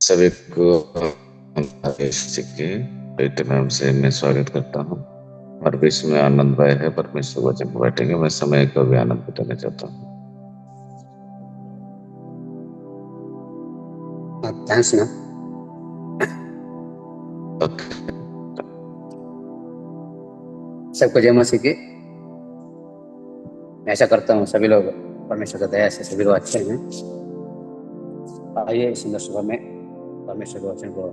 सभी को के नाम से मैं स्वागत करता हूँ। और विश्व में आनंदमय है, परमेश्वर वचन को बैठेंगे। मैं समय को भी आनंद बताना चाहता हूँ। थैंक्स ना। ओके। सबको जय मसीह की। मैं ऐसा करता हूँ सभी लोग परमेश्वर की दया से सभी लोग अच्छे हैं। आइए इस सुंदर सुबह में परमेश्वर के वचन को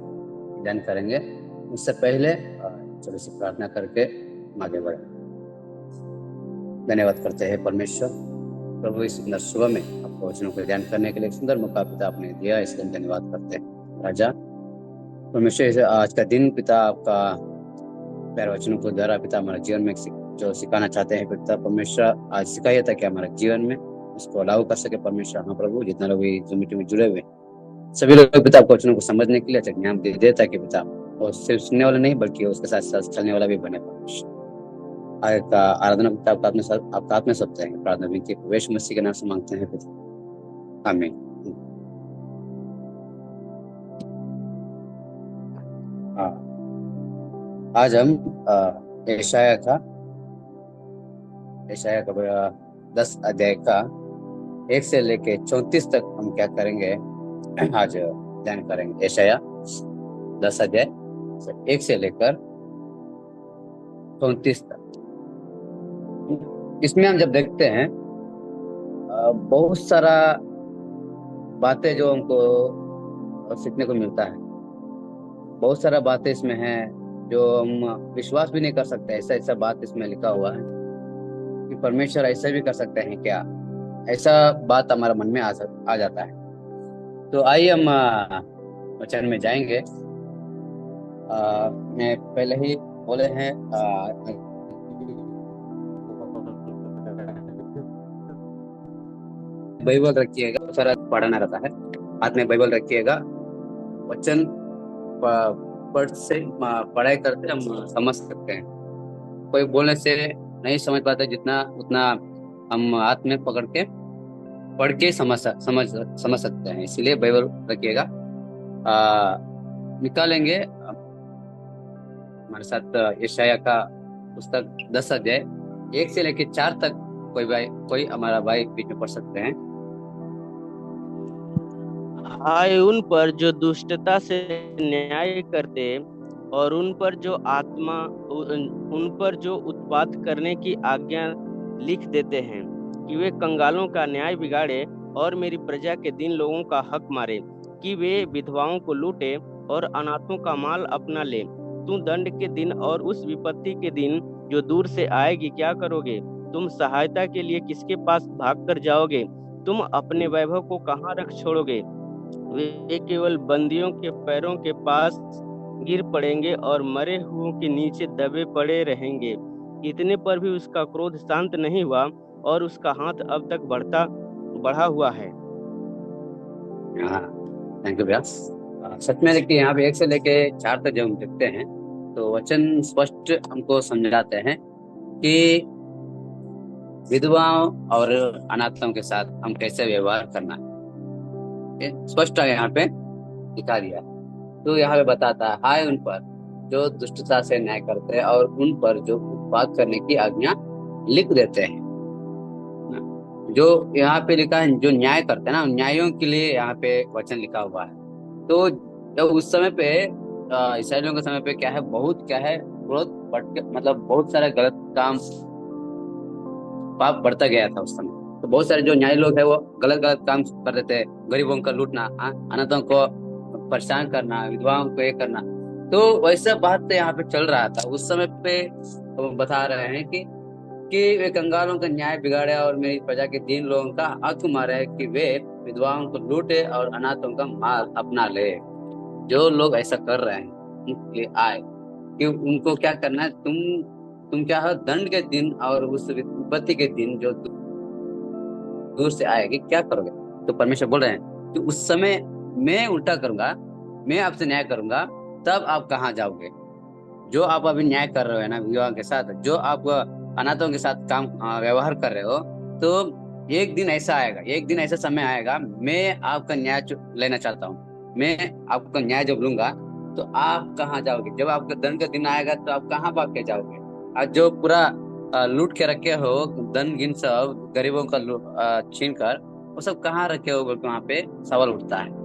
ध्यान करेंगे। उससे पहले चलो से प्रार्थना करके हम आगे बढ़े। धन्यवाद करते हैं परमेश्वर प्रभु, इस सुंदर सुबह में आपको वचनों को ध्यान करने के लिए एक सुंदर मौका पिता आपने दिया, इसलिए हम धन्यवाद करते हैं राजा परमेश्वर। आज का दिन पिता आपका प्यारे वचनों को द्वारा पिता हमारे जीवन में जो सिखाना चाहते हैं पिता परमेश्वर, आज सिखाइए ताकि हमारे जीवन में उसको लागू कर सके परमेश्वर। हाँ प्रभु, जितना लोग जो मीटिंग में जुड़े हुए सभी लोग पिता आपको वचनों को समझने के लिए अच्छा ज्ञान दे ताकि पिता वो सिर्फ सुनने वाला नहीं बल्कि उसके साथ साथ चलने वाला भी बने परमेश्वर। आगे का आराधना पिता आपका आत्मा सत्य है, प्रार्थना विनती प्रवेश मसीह के नाम से मांगते हैं पिता, आमीन। आज हम यशाया का 10 अध्याय का 1 से लेके 34 तक हम क्या करेंगे, आज ध्यान करेंगे। यशाया 10 अध्याय 1 से लेकर 34 तक। इसमें हम जब देखते हैं बहुत सारा बातें जो हमको सीखने को मिलता है। बहुत सारा बातें इसमें है जो हम विश्वास भी नहीं कर सकते। ऐसा ऐसा बात इसमें लिखा हुआ है कि परमेश्वर ऐसा भी कर सकते हैं क्या, ऐसा बात हमारा मन में आ जाता है। तो आइए हम वचन में जाएंगे। मैं पहले ही बोले हैं बाइबल रखिएगा, बहुत सारा पढ़ना रहता है। हाथ में बाइबल रखिएगा। वचन पढ़ाई करते हम समझ सकते हैं। कोई बोलने से नहीं समझ पाते, जितना उतना हम हाथ में पकड़ के पढ़ के समझ सकते हैं। इसलिए बाइबल रखिएगा। निकालेंगे हमारे साथ यशाया का पुस्तक 10 अध्याय 1 से लेकर 4 तक। कोई हमारा भाई बीच में पढ़ सकते हैं। हाय उन पर जो दुष्टता से न्याय करते और उन पर जो उत्पात करने की आज्ञा लिख देते हैं, कि वे कंगालों का न्याय बिगाड़े और मेरी प्रजा के दिन लोगों का हक मारे, कि वे विधवाओं को लूटे और अनाथों का माल अपना ले। तुम दंड के दिन और उस विपत्ति के दिन जो दूर से आएगी क्या करोगे? तुम सहायता के लिए किसके पास भाग कर जाओगे? तुम अपने वैभव को कहाँ रख छोड़ोगे? वे केवल बंदियों के पैरों के पास गिर पड़ेंगे और मरे हुओं के नीचे दबे पड़े रहेंगे। इतने पर भी उसका क्रोध शांत नहीं हुआ और उसका हाथ अब तक बढ़ा हुआ है। थैंक यू भैया। सच में देखिए, यहाँ पे 1 से लेके 4 तक जब हम देखते हैं तो वचन स्पष्ट हमको समझाते हैं कि विधवाओं और अनाथों के साथ हम कैसे व्यवहार करना है। स्पष्ट यहाँ पे दिखा दिया। तो यहाँ पे बताता है, हाय उन पर जो दुष्टता से न्याय करते हैं और उन पर जो उत्पात करने की आज्ञा लिख देते हैं। जो यहाँ पे लिखा है, जो न्याय करते हैं ना, न्यायों के लिए यहाँ पे वचन लिखा हुआ है। तो जब उस समय पे इसराइलियों के समय पे क्या है, बहुत क्या है, मतलब बहुत सारा गलत काम, पाप बढ़ता गया था उस समय। तो बहुत सारे जो न्यायी लोग है वो गलत गलत काम कर देते हैं। गरीबों का लूटना, अनाथों को परेशान करना, विधवाओं को ये करना। तो वैसा बात तो यहाँ पे चल रहा था उस समय पे। वो बता रहे हैं कि वे कंगालों का न्याय बिगाड़े और मेरी प्रजा के 3 लोगों का हक मारे, कि वे विधवाओं को लूटे और अनाथों का माल अपना ले। जो लोग ऐसा कर रहे हैं उनके लिए आए कि उनको क्या करना है, तुम क्या हो, दंड के दिन और उस विपत्ति के दिन जो दूर से आएगी क्या करोगे? तो परमेश्वर बोल रहे हैं कि उस समय मैं उल्टा करूंगा, मैं आपसे न्याय करूंगा, तब आप कहाँ जाओगे? जो आप अभी न्याय कर रहे हो ना विवाह के साथ, जो आप अनाथों के साथ काम व्यवहार कर रहे हो, तो एक दिन ऐसा आएगा, एक दिन ऐसा समय आएगा, मैं आपका न्याय लेना चाहता हूँ। मैं आपका न्याय जब लूंगा तो आप कहाँ जाओगे? जब आपका दंड का दिन आएगा तो आप कहाँ भाग के जाओगे? आज जो पूरा लूट के रखे हो, धन गिन सब गरीबों का छीन कर, वो सब कहाँ रखे हो बोल के वहां पे सवाल उठता है।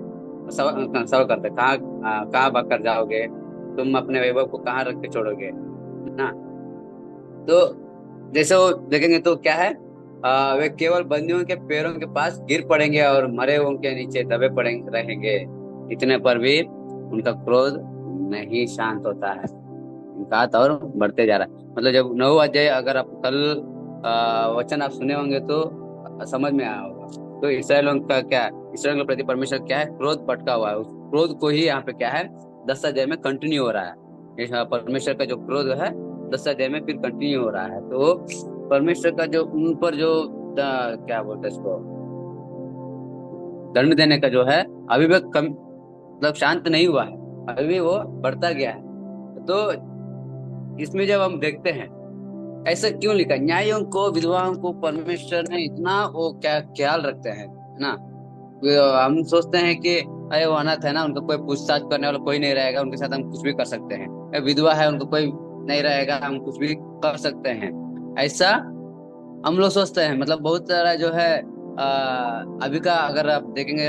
सवाल करते हैं, कहाँ भाग कर जाओगे? तुम अपने वैभव को कहाँ रख के छोड़ोगे ना? तो जैसे वो देखेंगे तो क्या है, वे केवल बंदियों के पैरों के पास गिर पड़ेंगे और मरे हुओं के नीचे दबे पड़ेंगे रहेंगे। इतने पर भी उनका क्रोध नहीं शांत होता है, उनका हाथ और बढ़ते जा रहा है। मतलब जब 9 अध्याय अगर आप कल वचन आप सुने होंगे तो समझ में आया होगा। तो इसराइलों का क्या है, इसराइल के प्रति परमेश्वर क्या है, क्रोध भटका हुआ है। उस क्रोध को ही यहाँ पे क्या है 10 अध्याय में कंटिन्यू हो रहा है। परमेश्वर का जो क्रोध है 10 अध्याय में फिर कंटिन्यू हो रहा है। तो परमेश्वर का जो उन पर जो क्या बोलते हैं इसको, दंड देने का जो है अभी भी कम, मतलब शांत नहीं हुआ है, अभी भी वो बढ़ता गया है। तो इसमें जब हम देखते हैं ऐसा क्यों लिखा, न्यायों को विधवाओं को परमेश्वर ने इतना वो क्या ख्याल रखते हैं, है ना? हम सोचते हैं कि अरे वो अनाथ है ना, उनका कोई पूछताछ करने वाला कोई नहीं रहेगा, उनके साथ हम कुछ भी कर सकते हैं। विधवा है, उनको कोई नहीं रहेगा, हम कुछ भी कर सकते हैं, ऐसा हम लोग सोचते हैं। मतलब बहुत सारा जो है अभी का अगर आप देखेंगे,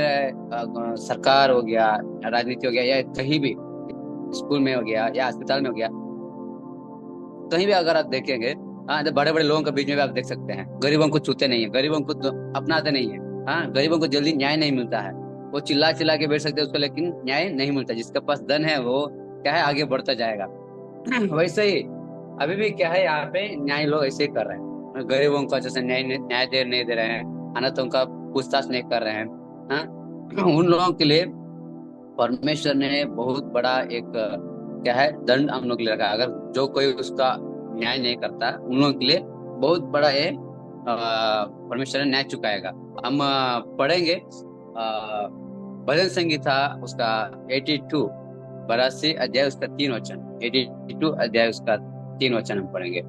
सरकार हो गया, राजनीति हो गया, या कहीं भी स्कूल में हो गया या अस्पताल में हो गया, कहीं भी अगर आप देखेंगे, हाँ, तो बड़े बड़े लोगों के बीच में भी आप देख सकते हैं, गरीबों को छूते नहीं है, गरीबों को तो अपनाते नहीं है। हाँ, गरीबों को जल्दी न्याय नहीं मिलता है। वो चिल्ला चिल्ला के बैठ सकते हैं उसको, लेकिन न्याय नहीं मिलता। जिसके पास धन है वो क्या है आगे बढ़ता जाएगा। वैसे ही अभी भी क्या है, यहाँ पे न्याय लोग ऐसे ही कर रहे हैं, गरीबों का जैसे न्याय दे नहीं दे रहे हैं, अनाथों का पूछताछ नहीं कर रहे हैं। हाँ, उन लोगों के लिए परमेश्वर ने बहुत बड़ा एक क्या है दंड हम लोग के लिए रखा है। अगर जो कोई उसका न्याय नहीं करता, उन लोगों के लिए बहुत बड़ा ये परमेश्वर ने न्याय चुकाएगा। हम पढ़ेंगे भजन संगीता उसका 82 82 अध्याय उसका 3 वचन, 82 अध्याय उसका 3 वचन हम पढ़ेंगे।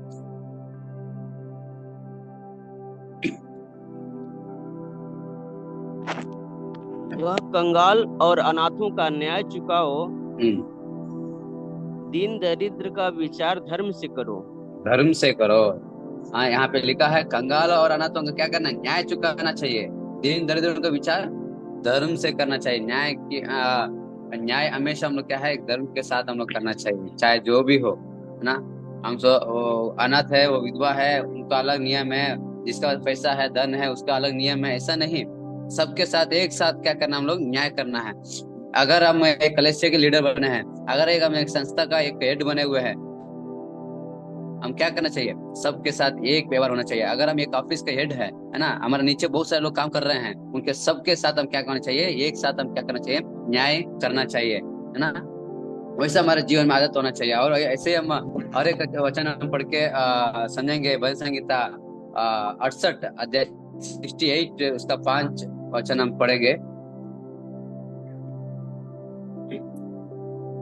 वह कंगाल और अनाथों का न्याय चुकाओ, दीन दरिद्र का विचार धर्म से करो। धर्म से करो। हाँ, यहाँ पे लिखा है कंगाल और अनाथों का क्या करना, न्याय चुकाना चाहिए। दीन दरिद्र का विचार धर्म से करना चाहिए। न्याय की न्याय हमेशा हम लोग क्या है धर्म के साथ हम लोग करना चाहिए, चाहे जो भी हो, है ना? हम अनाथ है, वो विधवा है, उनका अलग नियम है, जिसका पैसा है धन है उसका अलग नियम है, ऐसा नहीं। सबके साथ एक साथ क्या करना, हम लोग न्याय करना है। अगर हम एक कलेक्टर के लीडर बने हैं, अगर हम एक संस्था का एक हेड बने हुए हैं, हम क्या करना चाहिए, सबके साथ एक व्यवहार होना चाहिए। अगर हम एक ऑफिस का हेड है ना, हमारे नीचे बहुत सारे लोग काम कर रहे हैं, उनके सबके साथ हम क्या करना चाहिए, एक साथ हम क्या करना चाहिए, न्याय करना चाहिए, है ना? वैसा हमारे जीवन में आदत होना चाहिए। और ऐसे हम हर एक वचन हम पढ़ के समझेंगे। भजन संगीता 68 अध्याय 68 उसका 5 वचन हम पढ़ेंगे।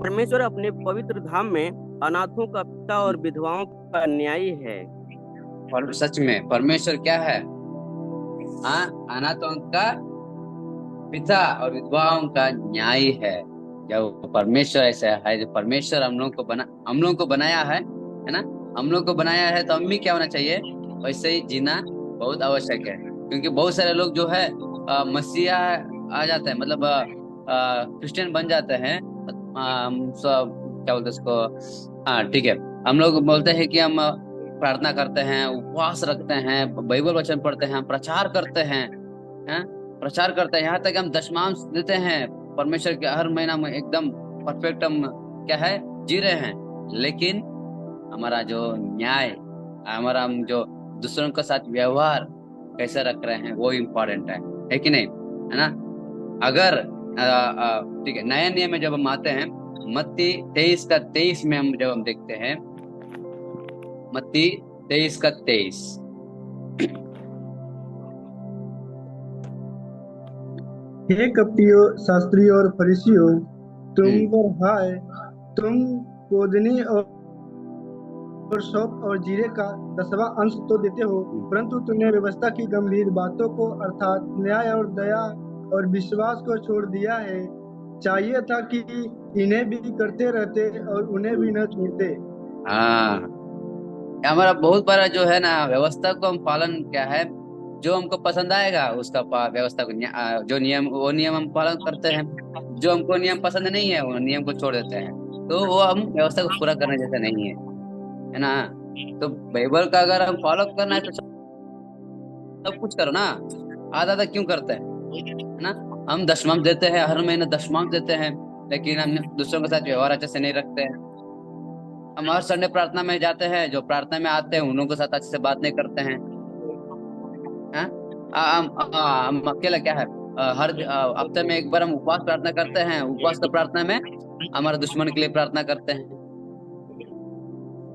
परमेश्वर अपने पवित्र धाम में अनाथों का पिता और विधवाओं का न्यायी है। और सच में परमेश्वर क्या है, हाँ, अनाथों का पिता और विधवाओं का न्याय है। जब परमेश्वर ऐसा है, जो परमेश्वर हम लोग को बनाया है ना? हम लोग को बनाया है तो हम भी क्या होना चाहिए, वैसे ही जीना बहुत आवश्यक है। क्योंकि बहुत सारे लोग जो है मसीहा आ जाते हैं, मतलब क्रिश्चियन बन जाते हैं। हम सब क्या बोलते हैं उसको, हाँ ठीक है, हम लोग बोलते हैं कि हम प्रार्थना करते हैं, उपवास रखते हैं, बाइबल वचन पढ़ते हैं, प्रचार करते हैं, प्रचार करते हैं, यहाँ तक हम दशमांश देते हैं परमेश्वर के, हर महीना में एकदम परफेक्ट हम क्या है जी रहे हैं। लेकिन हमारा जो न्याय, हमारा हम जो दूसरों के साथ व्यवहार कैसे रख रहे हैं वो इम्पोर्टेंट है कि नहीं, है ना? अगर ठीक है, नया नियम में जब हम आते हैं, मत्ती 23 का 23 में हम जब हम देखते हैं, मत्ती 23 का 23, हे कपटियों, शास्त्रियों और फरीसियों, तुम पर हाय, तुम पोदनी और सौंफ और जीरे का 10वां अंश तो देते हो, परंतु तुमने व्यवस्था की गंभीर बातों को अर्थात न्याय और दया और विश्वास को छोड़ दिया है। चाहिए था कि इन्हें भी करते रहते और उन्हें भी न छोड़ते। हाँ, हमारा बहुत बड़ा जो है ना व्यवस्था को हम पालन क्या है, जो हमको पसंद आएगा उसका व्यवस्था को जो नियम वो नियम हम पालन करते हैं, जो हमको नियम पसंद नहीं है वो नियम को छोड़ देते हैं। तो वो हम व्यवस्था को पूरा करने जैसा नहीं है ना। तो बाइबल का अगर हम फॉलो करना है तो सब कुछ करो ना, आधा आधा क्यों करते हैं, है ना। हम दशमांश देते हैं, हर महीने दशमांश देते हैं, लेकिन हम दूसरों के साथ व्यवहार अच्छे से नहीं रखते हैं। हम हर संडे प्रार्थना में जाते हैं, जो प्रार्थना में आते हैं उन लोगों के साथ अच्छे से बात नहीं करते हैं। हाँ? हम अकेला क्या है, हर हफ्ते में एक बार हम उपवास प्रार्थना करते हैं, उपवास का प्रार्थना में हमारे दुश्मन के लिए प्रार्थना करते हैं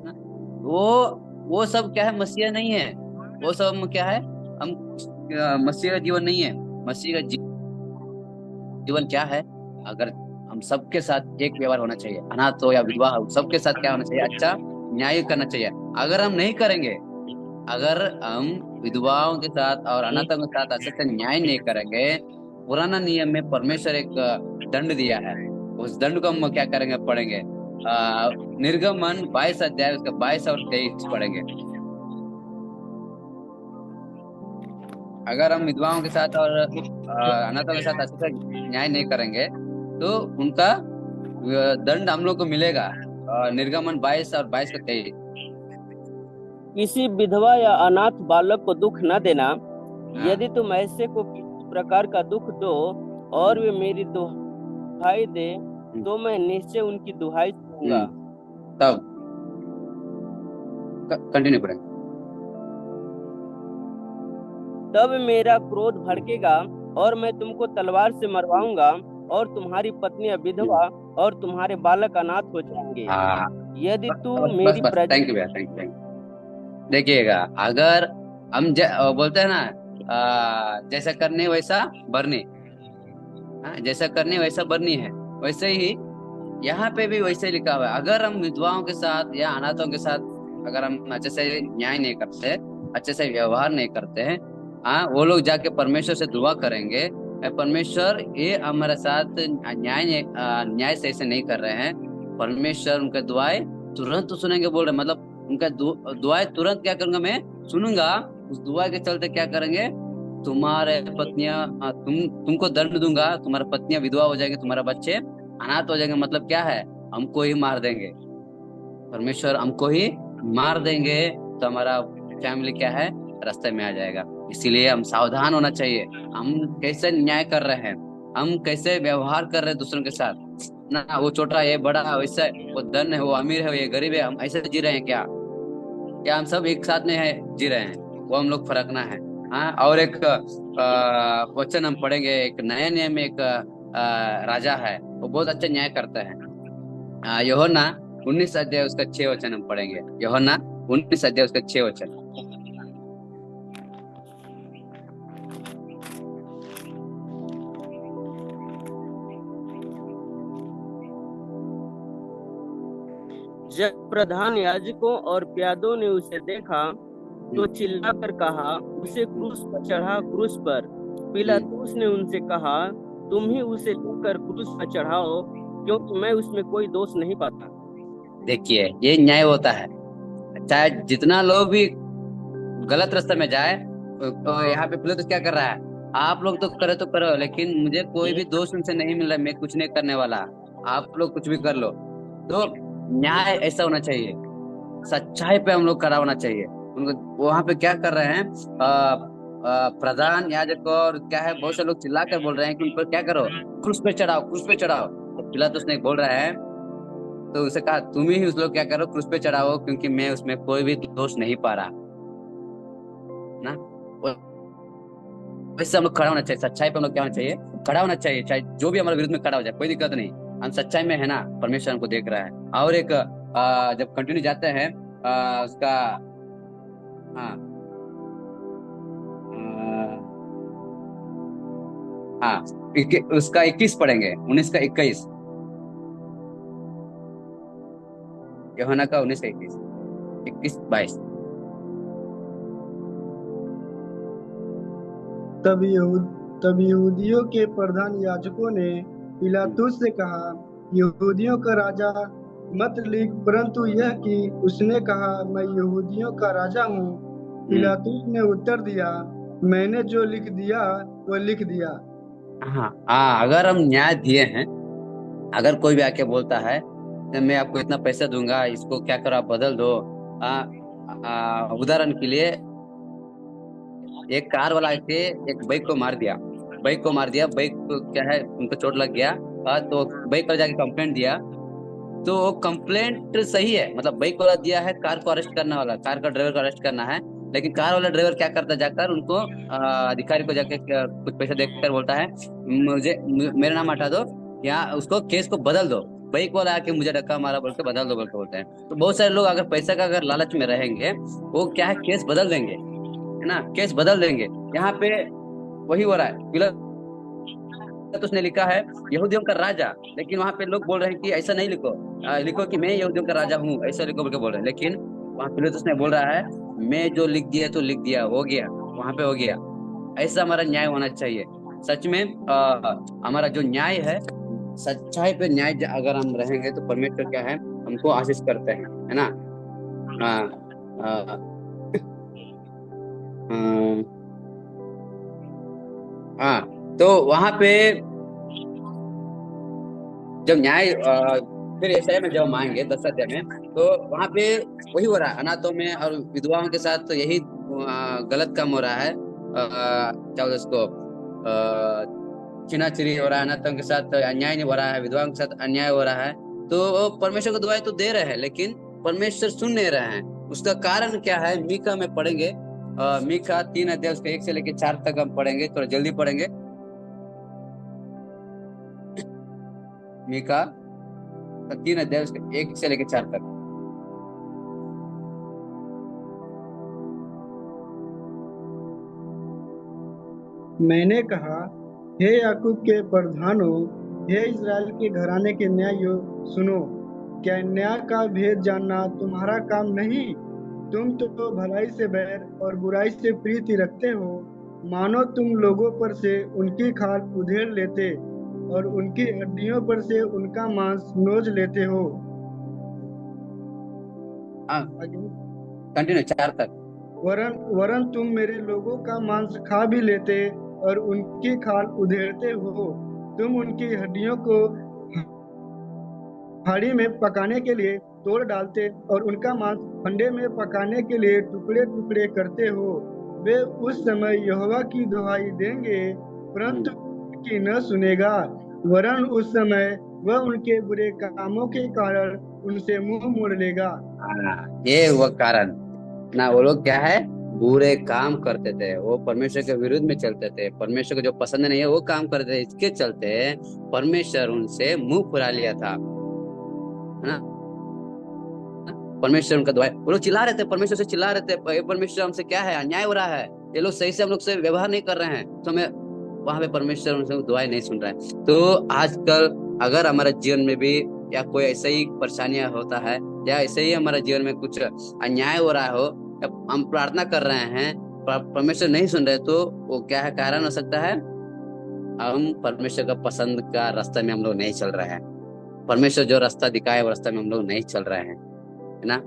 ना? वो सब क्या है, मसीहा नहीं है। वो सब हम क्या है, हम मसीह का जीवन नहीं है। मसीह का जीवन क्या है, अगर हम सबके साथ एक व्यवहार होना चाहिए, अनाथ हो या विधवा हो, सबके साथ क्या होना चाहिए, अच्छा न्याय करना चाहिए। अगर हम नहीं करेंगे, अगर हम विधवाओं के साथ और अनाथों के साथ अच्छे से न्याय नहीं करेंगे, पुराना नियम में परमेश्वर एक दंड दिया है, उस दंड को हम क्या करेंगे, पढ़ेंगे। निर्गमन 22 अध्याय उसका 22 और 23 पढ़ेंगे। अगर हम विधवाओं के साथ और अनाथों के साथ अच्छे से न्याय नहीं करेंगे तो उनका दंड हम लोग को मिलेगा। निर्गमन 22 और 22 का 23। किसी विधवा या अनाथ बालक को दुख न देना। हाँ। यदि तुम ऐसे को किसी प्रकार का दुख दो और वे मेरी दुहाई दे, तो मैं निश्चय उनकी दुहाई सुनूंगा। तब कंटिन्यू करें। तब मेरा क्रोध भड़केगा और मैं तुमको तलवार से मरवाऊंगा, और तुम्हारी पत्नियां विधवा और तुम्हारे बालक अनाथ हो जाएंगे। हाँ, यदि तू बस मेरी बस, प्रजा थैंक यू भैया, थैंक यू। देखिएगा, अगर हम बोलते हैं ना, जैसा करने वैसा भरने, हाँ, जैसा करने वैसा भरनी है, वैसे ही यहाँ पे भी वैसे ही लिखा हुआ है। अगर हम विधवाओं के साथ या अनाथों के साथ अगर हम अच्छे से न्याय नहीं करते, अच्छे से व्यवहार नहीं करते हैं, हाँ, वो लोग जाके परमेश्वर से दुआ करेंगे, परमेश्वर ये हमारे साथ न्याय से ऐसे नहीं कर रहे हैं, परमेश्वर उनका दुआएं तुरंत तो सुनेंगे बोल रहे, मतलब उनका दुआएं तुरंत क्या करूंगा, मैं सुनूंगा। उस दुआ के चलते क्या करेंगे, तुम्हारे पत्नियां तुमको दंड दूंगा, तुम्हारी पत्नियां विधवा हो जाएंगे, तुम्हारे बच्चे अनाथ हो जाएंगे। मतलब क्या है, हमको ही मार देंगे, परमेश्वर हमको ही मार देंगे, तो हमारा फैमिली क्या है, रास्ते में आ जाएगा। इसीलिए हम सावधान होना चाहिए, हम कैसे न्याय कर रहे हैं, हम कैसे व्यवहार कर रहे हैं दूसरों के साथ ना। वो छोटा ये बड़ा वैसे, वो धन है वो अमीर है वो ये गरीब है, हम ऐसे जी रहे हैं क्या, हम सब एक साथ में है जी रहे हैं, वो हम लोग फर्कना है। हाँ, और एक वचन हम पढ़ेंगे, एक नया नियम में एक राजा है, वो बहुत अच्छा न्याय करता है। यूहन्ना 19 अध्याय उसका 6 वचन हम पढ़ेंगे। यूहन्ना 19 अध्याय उसका 6 वचन। जब प्रधान याजकों और प्यादों ने उसे देखा तो चिल्लाकर कहा, उसे क्रूस पर चढ़ा, क्रूस पर। पिलातुस ने उनसे कहा, तुम ही उसे लेकर क्रूस पर चढ़ाओ, क्योंकि मैं उसमें कोई दोष नहीं पाता। देखिए, ये न्याय होता है, चाहे जितना लोग भी गलत रास्ते में जाए, तो यहाँ पे पिलातुस क्या कर रहा है, आप लोग तो करे तो करो, लेकिन मुझे कोई भी दोष उनसे नहीं मिल रहा, मैं कुछ नहीं करने वाला, आप लोग कुछ भी कर लो। तो न्याय ऐसा होना चाहिए, सच्चाई पे हम लोग खड़ा होना चाहिए। उनको वहां पे क्या कर रहे हैं, प्रधान याजक और क्या है, बहुत से लोग चिल्ला कर बोल रहे हैं कि उन पर क्या करो, क्रूस पे चढ़ाओ, क्रूस पे चढ़ाओ। तो पिलातुस ने बोल रहा है, तो उसे कहा, तुम ही उस लोग क्या करो, क्रूस पे चढ़ाओ, क्योंकि मैं उसमें कोई भी दोष नहीं पा रहा ना। वैसे हम लोग खड़ा होना चाहिए, सच्चाई पे हम लोग क्या होना चाहिए, खड़ा होना चाहिए, चाहे जो भी हमारे विरुद्ध में खड़ा हो जाए, कोई दिक्कत नहीं, हम सच्चाई में है ना, परमेश्वर हमको देख रहा है। और एक जब कंटिन्यू जाते हैं उसका, हाँ, हाँ, उसका 21 पढ़ेंगे, 19 का 21, यूहन्ना का 19 का 21, 21-22। तब यहूदियों के प्रधान याजकों ने पिलातुस से कहा, यहूदियों का राजा मत लिख, परंतु यह कि उसने कहा, मैं यहूदियों का राजा हूँ। पिलातुस ने उत्तर दिया, मैंने जो लिख दिया वह लिख दिया। हाँ हाँ, अगर हम न्याय दिए हैं, अगर कोई भी आके बोलता है तो मैं आपको इतना पैसा दूंगा, इसको क्या करो आप बदल दो। उदाहरण के लिए एक कार वाला के एक बाइक को मार दिया, बाइक को मार दिया, बाइक को क्या है उनको चोट लग गया। तो बाइक पर जाके कंप्लेंट दिया, तो वो कंप्लेंट सही है, मतलब बाइक वाला दिया है, कार को अरेस्ट करने वाला, कार का ड्राइवर को अरेस्ट करना है। लेकिन कार वाला ड्राइवर क्या करता है, जाकर उनको अधिकारी को जाके कुछ पैसा देकर बोलता है, मेरा नाम हटा दो या उसको केस को बदल दो। बाइक वाला आके मुझे धक्का मारा बोल के बदल दो बोल के बोलते हैं। तो बहुत सारे लोग अगर पैसा का अगर लालच में रहेंगे, वो क्या है केस बदल देंगे, है ना, केस बदल देंगे। यहाँ पे वही हो रहा है। तो उसने लिखा है यहूदियों का राजा, लेकिन वहां पे लोग बोल रहे हैं कि ऐसा नहीं लिखो, लिखो कि मैं यहूदियों का राजा हूँ, ऐसा लिखो बोल के बोल रहे हैं। लेकिन वहां पिलातुस ने बोल रहा है मैं जो लिख दिया तो लिख दिया, हो गया, वहां पे हो गया। ऐसा हमारा न्याय होना चाहिए। सच में हमारा जो न्याय है, सच्चाई पे न्याय अगर हम रहेंगे तो परमेश्वर क्या है हमको आशीष करते हैं, है ना। अ, अ, हाँ, तो वहां पे जब न्याय फिर ऐसा में जब मांगे 10 अध्याय में, तो वहां पे वही हो रहा है, अनाथों में और विधवाओं के साथ तो यही गलत काम हो रहा है। क्या बोलते उसको, छिनाचिरी हो रहा है, अनाथों के साथ अन्याय नहीं हो रहा है, विधवाओं के साथ अन्याय हो रहा है। तो परमेश्वर को दुआएं तो दे रहे हैं, लेकिन परमेश्वर सुन नहीं रहे हैं। उसका कारण क्या है, मीका में पढ़ेंगे। मीका 3 अध्याय उसके 1 से लेकर 4 तक हम पढ़ेंगे, थोड़ा जल्दी पढ़ेंगे। मीका 3 अध्याय उसके 1 से लेकर 4 तक। मैंने कहा, हे याकूब के प्रधानों, हे इज़राइल के घराने के न्यायों, सुनो। क्या न्याय का भेद जानना तुम्हारा काम नहीं? तुम तो भलाई से बैर और बुराई से प्रीति रखते हो। मानो तुम लोगों पर से उनकी खाल उधेड़ लेते और उनकी हड्डियों पर से उनका मांस नोच लेते हो। कंटिन्यू 4 तक। वरन वरन तुम मेरे लोगों का मांस खा भी लेते और उनकी खाल उधेड़ते हो। तुम उनकी हड्डियों को हाड़ी में पकाने के लिए तोड़ डालते और उनका मांस फंडे में पकाने के लिए टुकड़े टुकड़े करते हो। वे उस समय यहोवा की दुहाई देंगे, परंतु उनकी न सुनेगा। वरन उस समय वह उनके बुरे कामों के कारण उनसे मुंह मोड़ लेगा। ये वो कारण ना, वो लोग क्या है बुरे काम करते थे, वो परमेश्वर के विरुद्ध में चलते थे, परमेश्वर को जो पसंद नहीं है वो काम करते थे। इसके चलते परमेश्वर उनसे मुंह फुरा लिया था, है ना। परमेश्वर उनका दुआ, वो लोग चिल्ला रहे थे, परमेश्वर से चिल्ला रहे थे, परमेश्वर हमसे क्या है अन्याय हो रहा है, ये लोग सही से हम लोग से व्यवहार नहीं कर रहे हैं। तो हमें वहां पे परमेश्वर उनसे दुआएं नहीं सुन रहा है। तो आजकल अगर हमारे जीवन में भी या कोई ऐसा ही परेशानियां होता है, या ऐसे ही हमारे जीवन में कुछ अन्याय हो रहा हो, या हम प्रार्थना कर रहे हैं परमेश्वर नहीं सुन रहे, तो वो क्या है कारण हो सकता है, हम परमेश्वर का पसंद का रास्ता में हम लोग नहीं चल रहे हैं। परमेश्वर जो रास्ता दिखाए वो रास्ता में हम लोग नहीं चल रहे हैं, है ना।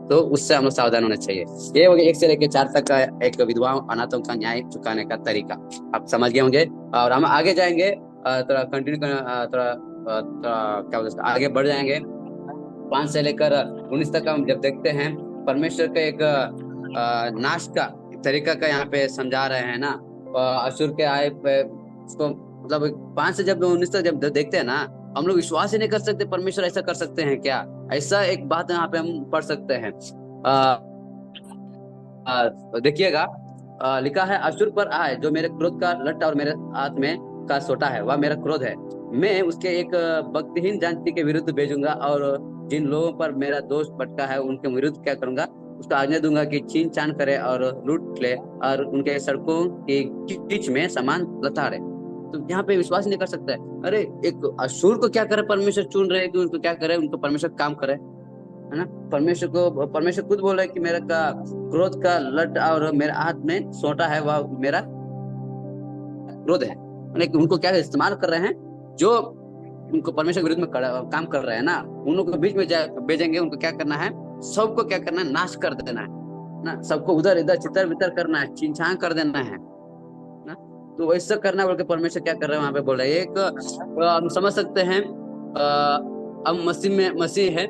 तो उससे हम लोग सावधान होना चाहिए। ये हो गया 1 से लेकर 4 तक का एक विधवाओं अनाथों का न्याय चुकाने का तरीका, आप समझ गए होंगे। और हम आगे जाएंगे, थोड़ा कंटिन्यू थोड़ा क्या बोलते हैं, आगे बढ़ जाएंगे। 5 से लेकर 19 तक हम जब देखते हैं, परमेश्वर का एक नाश का तरीका का यहाँ पे समझा रहे हैं ना। असुर के आए पे उसको, मतलब 5 से जब 19 तक जब देखते हैं ना, हम लोग विश्वास ही नहीं कर सकते परमेश्वर ऐसा कर सकते हैं क्या। ऐसा एक बात यहाँ पे हम पढ़ सकते हैं। देखिएगा, लिखा है, असुर पर आए जो मेरे क्रोध का लट्टा और मेरे हाथ में का सोटा है, वह मेरा क्रोध है। मैं उसके एक भक्तिहीन जाति के विरुद्ध भेजूंगा, और जिन लोगों पर मेरा दोष भटका है उनके विरुद्ध क्या करूंगा, उसका आज्ञा दूंगा कि छीन छान करे और लूट ले और उनके सड़कों की कीच में सामान लताड़े। तो यहाँ पे विश्वास नहीं कर सकता है। अरे एक असुर को क्या करे, परमेश्वर चुन रहे कि उनको क्या करे, उनको परमेश्वर काम करे, है ना। परमेश्वर खुद बोल रहे कि मेरा का क्रोध का लट और मेरे हाथ में सोटा है, वह मेरा क्रोध है। मतलब उनको क्या इस्तेमाल कर रहे हैं, जो उनको परमेश्वर के विरुद्ध में काम कर रहे हैं ना, उन लोगों को बीच में भेजेंगे। उनको क्या करना है, सबको क्या करना है, नाश कर देना है ना, सबको उधर इधर चितर बितर करना है, छीन कर देना है ना। तो वैसा करना बोल के परमेश्वर क्या कर रहे हैं वहां पे बोल रहे हैं। एक हम समझ सकते हैं, अब मसीह है,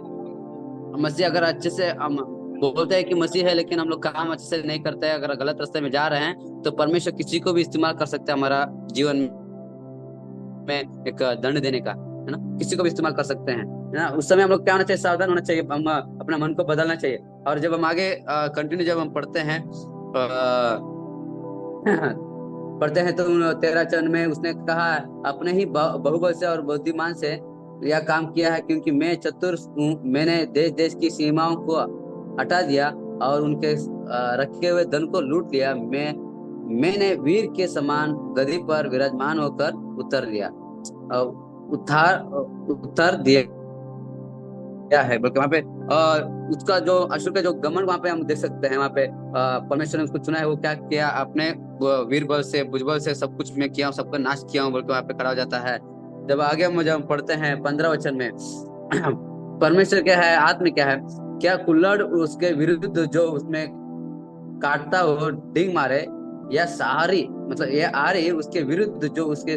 मसीह अगर अच्छे से हम बोलते हैं कि मसीह है, लेकिन हम लोग काम अच्छे से नहीं करते हैं, अगर गलत रास्ते में जा रहे हैं, तो परमेश्वर किसी को भी इस्तेमाल कर सकते हैं हमारा जीवन में एक दंड देने का, है ना, किसी को भी इस्तेमाल कर सकते हैं, है ना। उस समय हम लोग क्या होना चाहिए, सावधान होना चाहिए, हम अपना मन को बदलना चाहिए। और जब हम आगे कंटिन्यू जब हम पढ़ते हैं पढ़ते हैं तो 13 चरण में उसने कहा, अपने ही बहुबल से और बुद्धिमान से यह काम किया है, क्योंकि मैं चतुर हूँ। मैंने देश देश की सीमाओं को हटा दिया और उनके रखे हुए धन को लूट लिया। मैंने वीर के समान गद्दी पर विराजमान होकर उत्तर दिया है, बल्कि वहां पे उसका जो अशुर का जो गमन वहां पे हम देख सकते हैं। वहां पे परमेश्वर ने उसको चुना है, वो क्या किया, अपने वीर बल से भुजबल से सब कुछ मैं किया हूँ, सबका नाश किया हूँ, बल्कि वहां पे खड़ा हो जाता है। जब आगे हम जब पढ़ते हैं 15 वचन में परमेश्वर क्या है, आत्मा क्या है, क्या कुल्लड़ उसके विरुद्ध जो उसमें काटता हो डिंग मारे, या सहारी मतलब ये आ रही उसके विरुद्ध जो उसके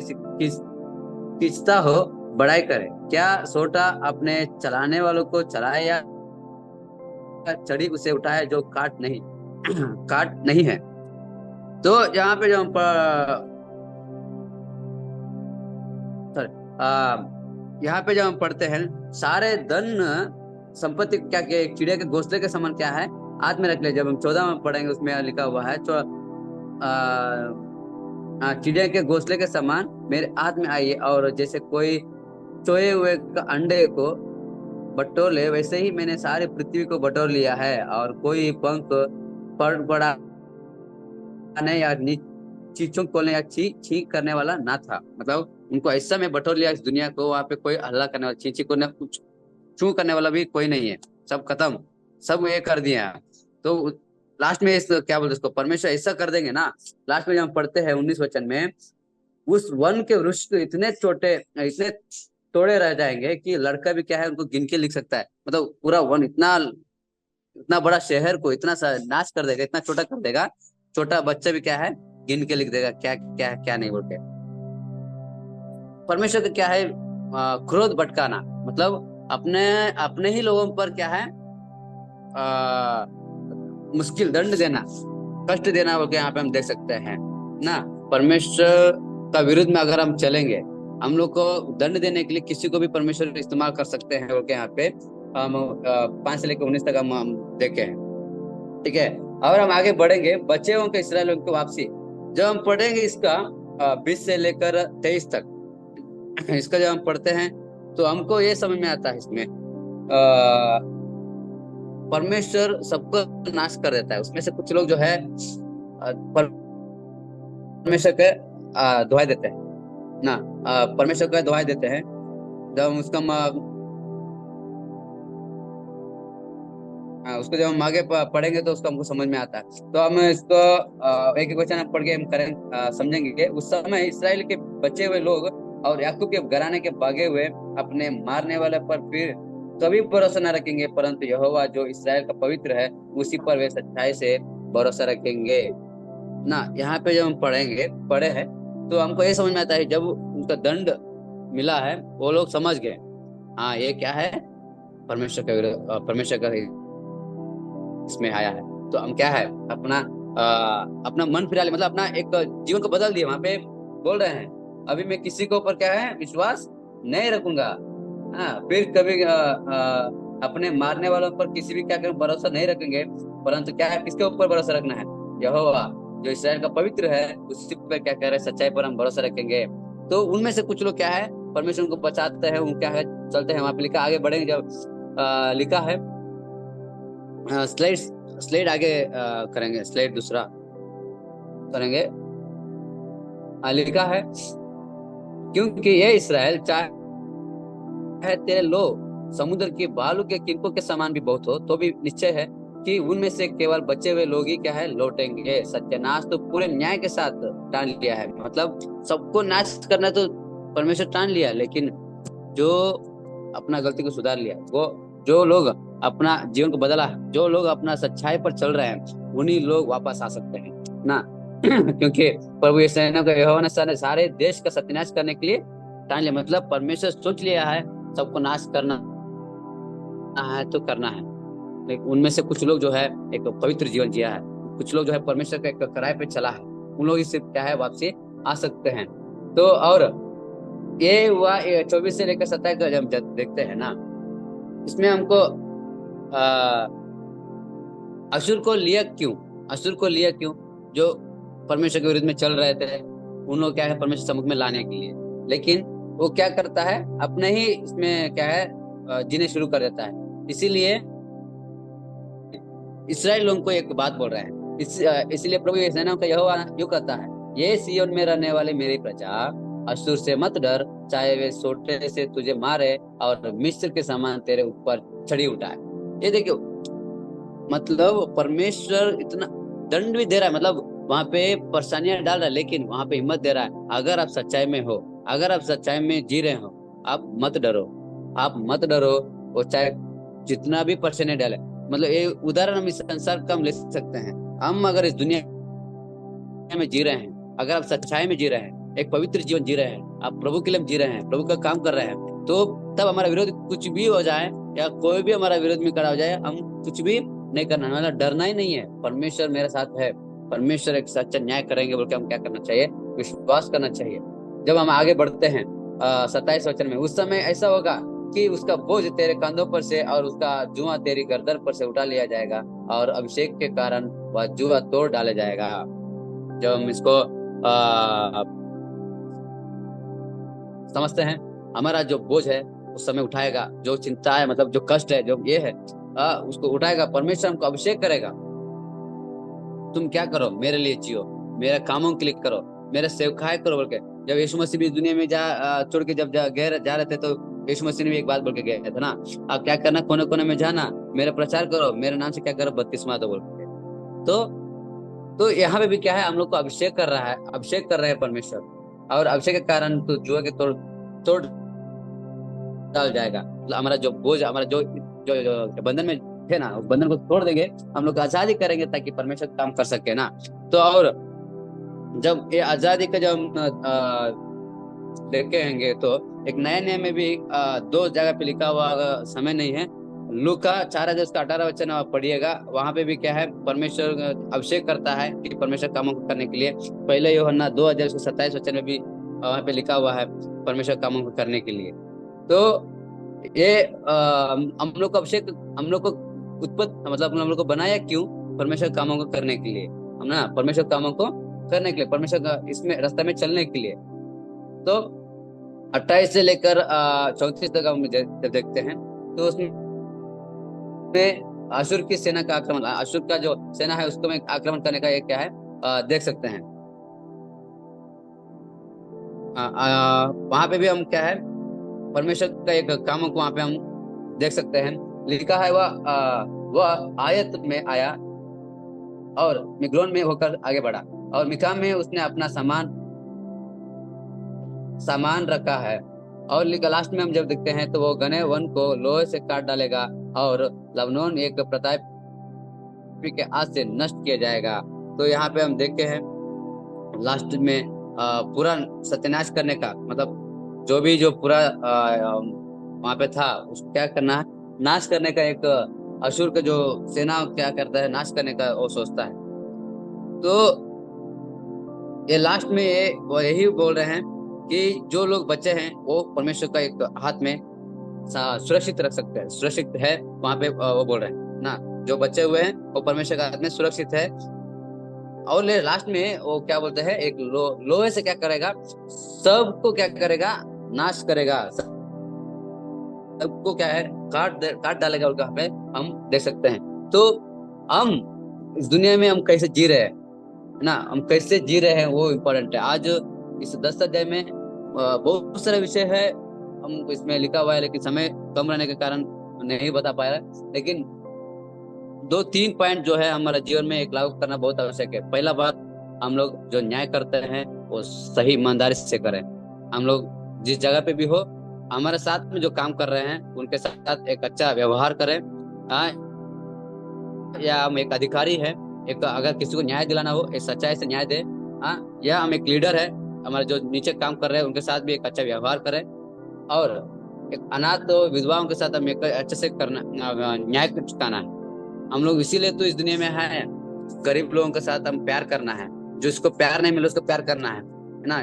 खींचता हो बड़ाई करे। क्या सोटा अपने चलाने वालों को चलाए, या चढ़ी उसे उठाए जो काट नहीं है। तो यहाँ पे जो हम यहाँ पे जब हम पढ़ते हैं, सारे धन संपत्ति क्या चिड़िया के घोंसले के समान क्या है, हाथ में रख ले। जब हम 14 में पढ़ेंगे उसमें लिखा हुआ है, चिड़िया के घोंसले के समान मेरे हाथ में आइए, और जैसे कोई सोए हुए अंडे को बटोर ले, वैसे ही मैंने सारी पृथ्वी को बटोर लिया है, और कोई पंख पड़ने या चींचों खोलने या छींक करने वाला ना था। मतलब उनको ऐसा में बटोर लिया इस दुनिया को, वहां पे कोई हल्ला करने वाला, चींची को कुछ छू करने वाला भी कोई नहीं है, सब खत्म, सब ये कर दिया। तो लास्ट में इस क्या बोलते इसको, परमेश्वर ऐसा कर देंगे ना। लास्ट में जब हम पढ़ते हैं 19 वचन में, उस वन के वृक्ष तो इतने तोड़े रह जाएंगे कि लड़का भी क्या है उनको गिन के लिख सकता है। मतलब पूरा वन इतना बड़ा शहर को इतना सा नाश कर देगा, इतना छोटा कर देगा, छोटा बच्चा भी क्या है गिन के लिख देगा क्या क्या क्या नहीं बोल के। परमेश्वर का क्या है, क्रोध भटकाना, मतलब अपने ही लोगों पर क्या है, मुश्किल दंड देना, कष्ट देना बोल के यहाँ पे हम देख सकते हैं ना। परमेश्वर का विरुद्ध में अगर हम चलेंगे, हम लोग को दंड देने के लिए किसी को भी परमेश्वर इस्तेमाल कर सकते हैं बोल के यहाँ पे हम 5 से लेकर 19 तक हम देखे हैं, ठीक है। और हम आगे बढ़ेंगे, बचे हुए के इसराइल की वापसी जब हम पढ़ेंगे इसका 20 से लेकर 23 तक, इसका जब हम पढ़ते हैं तो हमको ये समझ में आता है, इसमें परमेश्वर सबको नाश कर देता है। उसमें से कुछ लोग जो है परमेश्वर के दुहाई देते हैं ना, परमेश्वर का दुहाई देते हैं। जब हम उसको जब हम आगे पढ़ेंगे तो उसको हमको समझ में आता है। तो हम इसको एक एक वचन पढ़ के हम समझेंगे। उस समय इसराइल के बचे हुए लोग और याकूब के घराने के भागे हुए अपने मारने वाले पर फिर कभी भरोसा न रखेंगे, परंतु यहोवा जो इसराइल का पवित्र है उसी पर वे सच्चाई से भरोसा रखेंगे ना। यहाँ पे जब हम पढ़े हैं तो हमको ये समझ में आता है, जब उनका दंड मिला है वो लोग समझ गए, हाँ ये क्या है, परमेश्वर का इसमें आया है। तो हम क्या है, अपना मन फिरा ले, मतलब अपना एक जीवन को बदल दिए। वहां पे बोल रहे हैं, अभी मैं किसी के ऊपर क्या है विश्वास नहीं रखूंगा, फिर कभी अपने मारने वालों पर किसी भी क्या करें भरोसा नहीं रखेंगे, परंतु क्या है, किसके ऊपर भरोसा रखना है, यहोवा जो इसराइल का पवित्र है उसी पर क्या कह रहे हैं, सच्चाई पर हम भरोसा रखेंगे। तो उनमें से कुछ लोग क्या है परमेश्वर उनको बचाते हैं, उन क्या है चलते हैं। वहां पे लिखा, आगे बढ़ेंगे जब लिखा है, स्लाइड आगे करेंगे, स्लाइड दूसरा करेंगे। लिखा है, क्योंकि ये इसराइल चाहे तेरे लोग समुद्र के बालू के किनकों के समान भी बहुत हो, तो भी निश्चय है कि उनमें से केवल बचे हुए लोग ही क्या है लौटेंगे। सत्यानाश तो पूरे न्याय के साथ ठान लिया है, मतलब सबको नाश करना तो परमेश्वर ठान लिया, लेकिन जो अपना गलती को सुधार लिया, वो जो लोग अपना जीवन को बदला, जो लोग अपना सच्चाई पर चल रहे हैं, उन्हीं लोग वापस आ सकते हैं ना। क्योंकि प्रभु यीशु का यहोवा ने सारे देश का सत्यानाश करने के लिए ठान लिया, मतलब परमेश्वर सोच लिया है सबको नाश करना है तो करना है। लेकिन उनमें से कुछ लोग जो है एक पवित्र जीवन जिया है, कुछ लोग जो है परमेश्वर के किराए पे चला है, उन लोग इससे क्या है वापसी आ सकते हैं। तो और ये हुआ 24 से लेकर 27 का जब देखते हैं ना, इसमें हमको असुर को लिया क्यों, असुर को लिया क्यों, जो परमेश्वर के विरुद्ध में चल रहे थे उन लोग क्या है परमेश्वर सम्मुख में लाने के लिए। लेकिन वो क्या करता है, अपने ही इसमें क्या है जीने शुरू कर देता है। इसीलिए इस्राएल लोगों को एक बात बोल रहे हैं, इसलिए प्रभु सेनाओं का यहोवा यूं कहता है, ये सिय्योन में रहने वाले मेरी प्रजा, असुर से मत डर, चाहे वे सोटे से तुझे मारे और मिस्र के समान तेरे ऊपर छड़ी उठाए। ये देखियो, मतलब परमेश्वर इतना दंड भी दे रहा है, मतलब वहां पे परेशानियां डाल रहा है, लेकिन वहां पे हिम्मत दे रहा है। अगर आप सच्चाई में हो, अगर आप सच्चाई में जी रहे हो, आप मत डरो, आप मत डरो। वो चाहे जितना भी परेशानी डाले, मतलब ये उदाहरण हम इस संसार का हम ले सकते हैं। हम अगर इस दुनिया में जी रहे हैं, अगर आप सच्चाई में जी रहे हैं, एक पवित्र जीवन जी रहे हैं, आप प्रभु के लिए जी रहे हैं, प्रभु का काम कर रहे हैं, तो तब हमारा विरोध कुछ भी हो जाए या कोई भी हमारा विरोध में खड़ा हो जाए, हम कुछ भी नहीं करना, मतलब डरना ही नहीं है। परमेश्वर मेरे साथ है, परमेश्वर एक सच्चा न्याय करेंगे बोल के हम क्या करना चाहिए, विश्वास करना चाहिए। जब हम आगे बढ़ते हैं 27 वचन में, उस समय ऐसा होगा कि उसका बोझ तेरे कंधों पर से और उसका जुआ तेरी गर्दन पर से उठा लिया जाएगा, और अभिषेक के कारण वह जुआ तोड़ डाला जाएगा। जब हम इसको समझते हैं, हमारा जो बोझ है उस समय उठाएगा, जो चिंता है, मतलब जो कष्ट है, जो ये है उसको उठाएगा, परमेश्वर हमको अभिषेक करेगा। तुम क्या करो, मेरे लिए जियो, मेरे कामों के लिए करो, मेरे सेवकाई करो बोल के। जब यीशु मसीह भी दुनिया में छोड़ के जब जा रहे थे, तो यीशु मसीह ने भी एक बात बोल के गए थे ना, आप क्या करना, कोने कोने में जाना, मेरा प्रचार करो, मेरे नाम से क्या करो, बपतिस्मा दो बोल के। तो यहाँ पे भी क्या है, हम लोग को अभिषेक कर रहा है, अभिषेक कर रहे हैं परमेश्वर, और अभिषेक के कारण तो जुआ के तोड़ डाल जाएगा। मतलब हमारा जो बोझ, हमारा जो जो, जो बंधन में थे ना, उस बंधन को तोड़ देंगे, हम लोग आजादी करेंगे ताकि परमेश्वर काम कर सके ना। तो और जब ये आजादी का जब देखेंगे, तो एक नए नियम में भी 2 जगह पे लिखा हुआ समय नहीं है, लूका 4:18 वचन पढ़िएगा, वहां पे भी क्या है, परमेश्वर अभिषेक करता है कि परमेश्वर कामों को करने के लिए। पहले यूहन्ना 2:27 वचन में भी वहां पे लिखा हुआ है परमेश्वर कामों को करने के लिए। तो ये हम लोग को अभिषेक, हम लोग को उत्पत्ति, मतलब हम लोग को बनाया क्यों, परमेश्वर कामों को करने के लिए, हम ना परमेश्वर कामों को करने के लिए, परमेश्वर का इसमें रास्ते में चलने के लिए। तो 28 से लेकर 34 तक हम जब देखते हैं, तो उसमें असुर की सेना का आक्रमण, असुर का जो सेना है उसको में आक्रमण करने का एक क्या है देख सकते हैं। वहां पे भी हम क्या है, परमेश्वर का एक कामों को वहां पे हम देख सकते हैं। लिखा है वह आयत में आया और मिग्रोन में होकर आगे बढ़ा, और मिका में उसने अपना सामान रखा है। और लास्ट में हम जब देखते हैं, तो वो घने वन को लोहे से काट डालेगा, और लबनोन एक प्रतापी के हाथ से नष्ट किया जाएगा। तो यहाँ पे हम देखते हैं लास्ट में पूरा सत्यानाश करने का, मतलब जो पूरा वहां पे था उसको क्या करना है, नाश करने का। एक असुर का जो सेना क्या करता है, नाश करने का वो सोचता है। तो ये लास्ट में वो यही बोल रहे हैं कि जो लोग बचे हैं वो परमेश्वर का एक हाथ में सुरक्षित रख सकते हैं, सुरक्षित है वहां पे, वो बोल रहे हैं ना, जो बचे हुए हैं वो परमेश्वर का हाथ में सुरक्षित है। और लास्ट में वो क्या बोलते हैं, एक लोहे से क्या करेगा, सबको क्या करेगा, नाश करेगा, सबको क्या है, काट डालेगा उनका पे हम देख सकते हैं। तो हम इस दुनिया में हम कैसे जी रहे हैं ना, हम कैसे जी रहे हैं वो इम्पोर्टेंट है। आज इस 10 अध्याय में बहुत सारे विषय है, हम इसमें लिखा हुआ है, लेकिन समय कम रहने के कारण नहीं बता पाया। लेकिन दो तीन पॉइंट जो है हमारे जीवन में एक लागू करना बहुत आवश्यक है। पहला बात, हम लोग जो न्याय करते हैं वो सही ईमानदारी से करें। हम लोग जिस जगह पे भी हो, हमारे साथ में जो काम कर रहे हैं उनके साथ एक अच्छा व्यवहार करें। या हम एक अधिकारी है, एक अगर किसी को न्याय दिलाना हो एक सच्चाई से न्याय दे। या हम एक लीडर है, हमारे जो नीचे काम कर रहे हैं उनके साथ भी एक अच्छा व्यवहार करें। और एक अनाथ विधवाओं के साथ हम एक अच्छे से करना, न्याय चुकाना है। हम लोग इसीलिए तो इस दुनिया में है, गरीब लोगों के साथ हम प्यार करना है। जिसको प्यार नहीं मिला उसको प्यार करना है ना।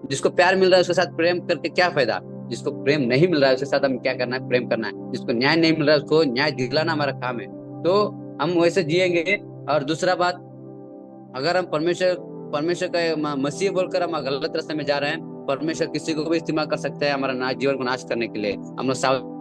जिसको प्यार मिल रहा है उसके साथ प्रेम करके क्या फायदा। जिसको प्रेम नहीं मिल रहा है उसके साथ हम क्या करना है, प्रेम करना है। जिसको न्याय नहीं मिल रहा है उसको न्याय दिलाना हमारा काम है। तो हम वैसे जिएंगे। और दूसरा बात, अगर हम परमेश्वर का मसीह बोलकर हम गलत रास्ते में जा रहे हैं, परमेश्वर किसी को भी इस्तेमाल कर सकता है हमारा जीवन को नाश करने के लिए। हम लोग सावधान।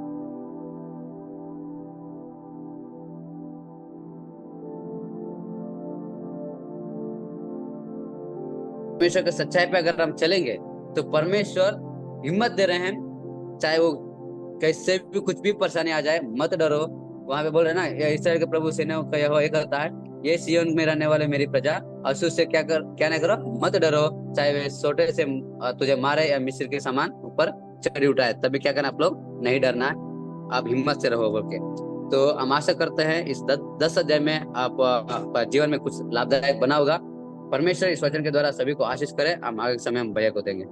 परमेश्वर की सच्चाई पे अगर हम चलेंगे तो परमेश्वर हिम्मत दे रहे हैं, चाहे वो कैसे भी कुछ भी परेशानी आ जाए मत डरो। वहां पे बोल रहे ना, इस्राएल के प्रभु सेनाओं का यहोवा एक कहता है, ये सिय्योन में रहने वाले मेरी प्रजा, असुर से क्या नहीं करो, मत डरो। चाहे वे छोटे से तुझे मारे या मिस्र के समान ऊपर चढ़ी उठाए, तभी क्या करना आप लोग, नहीं डरना है, आप हिम्मत से रहो बोल के। तो हम आशा करते हैं इस 10 अध्याय में आप जीवन में कुछ लाभदायक बना होगा। परमेश्वर इस वचन के द्वारा सभी को आशीष करे। हम आगे समय हम भैया को देंगे।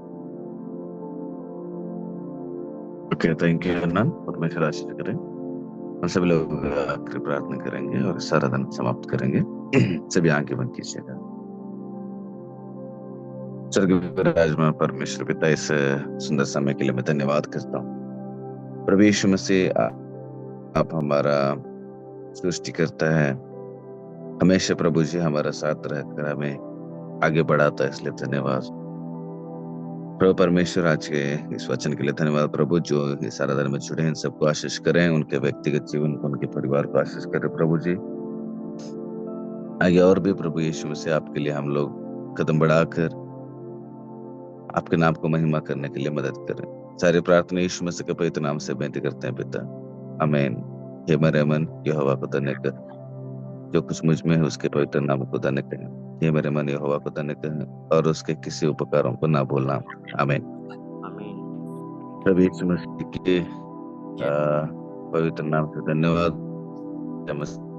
ओके, थैंक यू आनंद। परमेश्वर आशीष करें। हम सभी लोग आखिरी प्रार्थना करेंगे और सारा दिन समाप्त करेंगे। सभी आंखें बंद कीजिएगा। स्वर्गीय विराजमान परमेश्वर पिता, इस सुंदर समय के लिए मैं धन्यवाद करता हूँ। प्रभु यीशु मसीह, आप हमारा सृष्टि करता है, हमेशा प्रभु जी हमारा साथ रहकर हमें आगे बढ़ाता है, इसलिए धन्यवाद प्रभु परमेश्वर। आज के इस वचन के लिए धन्यवाद प्रभु। जो इस आराधना में जुड़े हैं इन सबको आशीष करें, उनके व्यक्तिगत जीवन को, उनके परिवार को आशीष करें प्रभु जी। आगे और भी प्रभु यीशु मसीह आपके लिए हम लोग कदम बढ़ाकर आपके नाम को महिमा करने के लिए मदद करें। सारी प्रार्थना यीशु मसीह के पवित्र नाम से बेनती करते हैं पिता, आमीन। हे मेरे मन यहोवा को धन्य कर, जो कुछ मुझ में है उसके पवित्र नाम को धन्य करें। हे मेरे मन यहोवा को धन्य कर और उसके किसी उपकारों को ना भूलना, आमीन। आमीन। प्रभु यीशु मसीह के पवित्र नाम से धन्यवाद। नमस्ते।